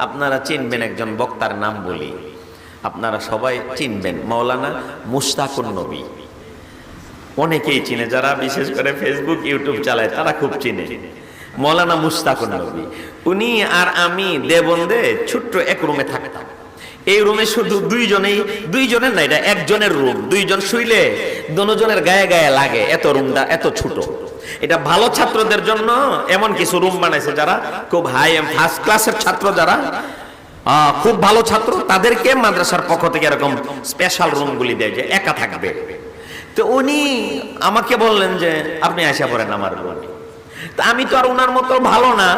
আপনারা চিনবেন একজন বক্তার নাম বলি, আপনারা সবাই চিনবেন, মাওলানা মুশতাকুন নবী। অনেকেই চিনে, যারা বিশেষ করে ফেসবুক ইউটিউব চালায় তারা খুব চিনে মাওলানা মুশতাকুন নবী। উনি আর আমি দেবন্দে ছোট্ট এক রুমে থাকতাম। এই রুমে শুধু দুইজনের না, এটা একজনের রুম। দুইজন শুইলে দুজনের গায়ে গায়ে লাগে, এত রুমটা এত ছোট। এটা ভালো ছাত্রদের জন্য এমন কিছু রুম বানাইছে, যারা খুব হাই ফার্স্ট ক্লাসের ছাত্র, যারা খুব ভালো ছাত্র, তাদেরকে মাদ্রাসার পক্ষ থেকে এরকম স্পেশাল রুমগুলি দেয় যে একা থাকবে। তো উনি আমাকে বললেন যে আপনি আশা করেন আমার রুমে। তা আমি তো আর ওনার মতো ভালো না,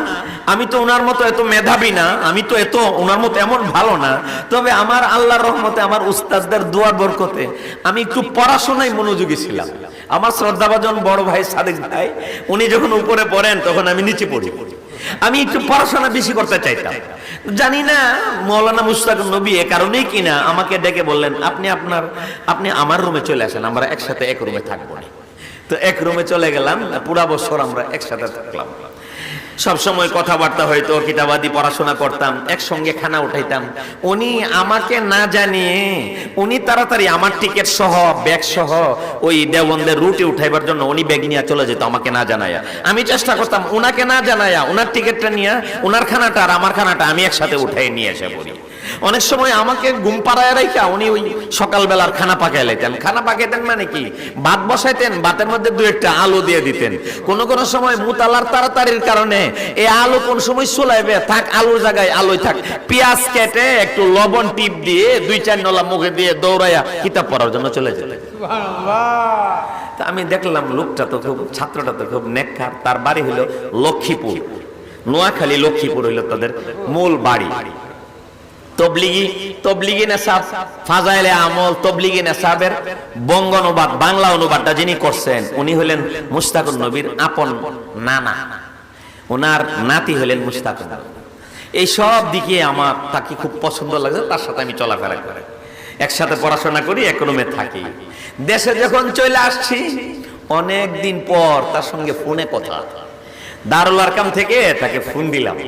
আমি তো ওনার মতো এত মেধাবী না, আমি তো এত ওনার মতো এমন ভালো না। তবে আমার আল্লাহর রহমতে, আমার উস্তাদদের দোয়ার বরকতে আমি একটু পড়াশোনায় মনোযোগী ছিলাম। আমার শ্রদ্ধাভাজন বড় ভাই সাদিক ভাই, উনি যখন উপরে পড়েন তখন আমি নিচে পড়ি। আমি একটু পড়াশোনা বেশি করতে চাইতাম। জানি না মাওলানা মুশতাকুন নবী এ কারণেই কিনা আমাকে ডেকে বললেন, আপনি আমার রুমে চলে আসেন, আমরা একসাথে এক রুমে থাকবো। তো এক রুমে চলে গেলাম, পুরা বছর আমরা একসাথে থাকলাম। সব সময় কথাবার্তা হইতো, কিতাবাদি পড়াশোনা করতাম, একসঙ্গে খানা উঠাইতাম। উনি আমাকে না জানিয়ে উনি তাড়াতাড়ি আমার টিকিট সহ ব্যাগ সহ ওই দেওবন্দের রুটে উঠাইবার জন্য উনি ব্যাগ নিয়ে চলে যেত আমাকে না জানায়া। আমি চেষ্টা করতাম ওনাকে না জানায়া ওনার টিকিটটা নিয়ে ওনার খানাটা আর আমার খানাটা আমি একসাথে উঠাই নিয়ে এসে পড়ি। অনেক সময় আমাকে ঘুম পাড়ায় রাইখা উনি ওই সকালবেলার খানা পাকাই লাইতেন। খানা পাকাইতেন মানে কি, ভাত বসাইতেন, ভাতের মধ্যে দু একটা আলু দিয়ে দিতেন। কোন কোন সময় মুতালার তাড়াতাড়ির কারণে এই আলু কোন সময় চুলাইবে থাক, আলুর জায়গায় আলুই থাক, পেঁয়াজ কেটে একটু লবণ টিপ দিয়ে 2-4 নলা মুখে দিয়ে দৌড়াইয়া কিতাব পড়ার জন্য চলে যেত। তা আমি দেখলাম লোকটা তো খুব, ছাত্রটা তো খুব নেককার। তার বাড়ি হলো লক্ষ্মীপুর, নোয়াখালী লক্ষ্মীপুর হইল তাদের মূল বাড়ি। তবলিগি নেসাব, ফাজাইলে আমল, তবলিগি নেসাবের বঙ্গ অনুবাদ, বাংলা অনুবাদটা যিনি করছেন উনি হলেন মুশতাকুন নবীর আপন নানা, ওনার নাতি হলেন মুশতাকুন। এই সব দিকে আমার তাকে খুব পছন্দ লাগে, তার সাথে আমি চলাফেরা করি, একসাথে পড়াশোনা করি, এক রুমে থাকি। দেশে যখন চলে আসছি অনেক দিন পর তার সঙ্গে ফোনে কথা, দারুল আরকাম থেকে তাকে ফোন দিলাম।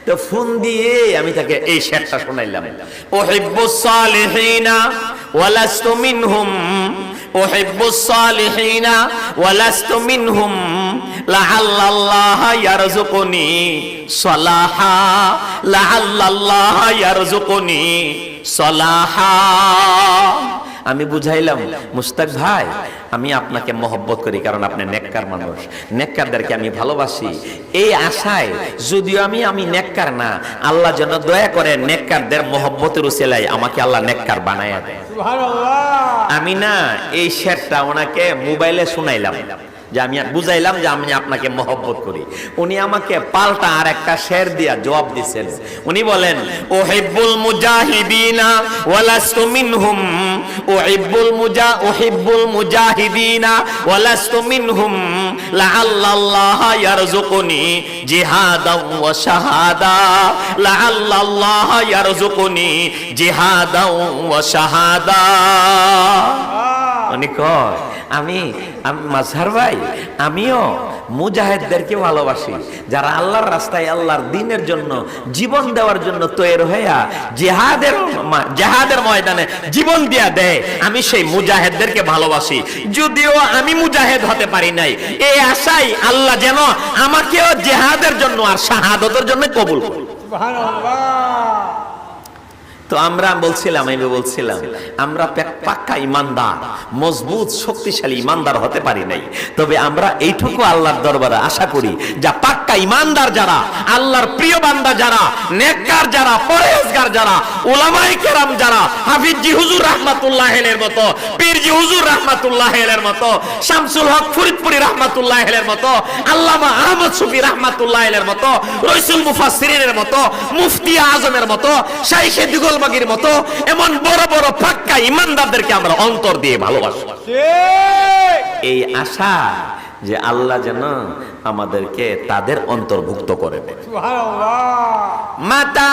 তো ফোন দিয়ে আমি তাকে এই শেরটা শোনাইলাম, উহিব্বুস সালিহিনা ওয়ালাস্তু মিনহুম, উহিব্বুস সালিহিনা ওয়ালাস্তু মিনহুম, লাআল্লাল্লাহ ইয়ারযুকুনি সালাহা, লাআল্লাল্লাহ ইয়ারযুকুনি সালাহা। আমি বুঝাইলাম, মুশতাক ভাই আমি আপনাকে মহব্বত করি, কারণ আপনি নেককার মানুষ, নেককারদেরকে আমি ভালোবাসি। এই আশায় যদিও আমি নেককার না, আল্লাহ যেন দয়া করে নেককারদের মহব্বতের উসিলায় আমাকে আল্লাহ নেককার বানায়া দেয়। আমি না এই শেরটা ওনাকে মোবাইলে শুনাইলাম, যে আমি বুঝাইলাম যে আমি আপনাকে মহব্বত করি। উনি আমাকে পাল্টা আর একটা শের দিয়া জবাব দিচ্ছেন। উনি বলেন, উহিব্বুল মুজাহিদিনা ওয়ালাস্তু মিনহুম, উহিব্বুল মুজাহিদিনা ওয়ালাস্তু মিনহুম, লাআল্লাল্লাহ ইয়ারযুকুনি জিহাদাও ওয়া শাহাদা, লাআল্লাল্লাহ ইয়ারযুকুনি জিহাদাও ওয়া শাহাদা। উনি কয়, আমি মাজহার ভাই আমিও মুজাহিদদেরকে ভালোবাসি, যারা আল্লাহর রাস্তায় আল্লাহর দ্বীনের জন্য জীবন দেওয়ার জন্য তৈরি হইয়া জিহাদের ময়দানে জীবন দিয়া দেয়, আমি সেই মুজাহিদদেরকে ভালোবাসি। যদিও আমি মুজাহিদ হতে পারি নাই, এই আশাই আল্লাহ যেন আমাকেও জিহাদের জন্য আর শাহাদাতের জন্য কবুল করে। সুবহানাল্লাহ। তো আমি বলছিলাম আমরা পাক্কা ইমানদার, মজবুত শক্তিশালী ইমানদার হতে পারি নাই, তবে আমরা এইটুকু আল্লাহর দরবারে আশা করি, যা পাক্কা ইমানদার যারা, আল্লাহর প্রিয় বান্দা যারা, নেককার যারা, পরহেজগার যারা, উলামায়ে কেরাম যারা, হাফিজি হুজুর রাহমাতুল্লাহ আলাইহির মতো, পীরজি হুজুর রাহমাতুল্লাহ আলাইহির মতো, শামসুল হক ফরিদপুরি রাহমাতুল্লাহ আলাইহির মতো, আল্লামা আহমদ শফি রাহমাতুল্লাহ আলাইহির মতো, রাসূল মুফাসসিরিনের মতো, মুফতি আজমের মতো, শাইখে দিগলবাগির মতো এমন বড় বড় পাক্কা ইমানদারদেরকে আমরা অন্তর দিয়ে ভালোবাসি। এই আশা যে আল্লাহ যেন আমাদেরকে তাদের অন্তর্ভুক্ত করে দেন। সুবহানাল্লাহ। মাতা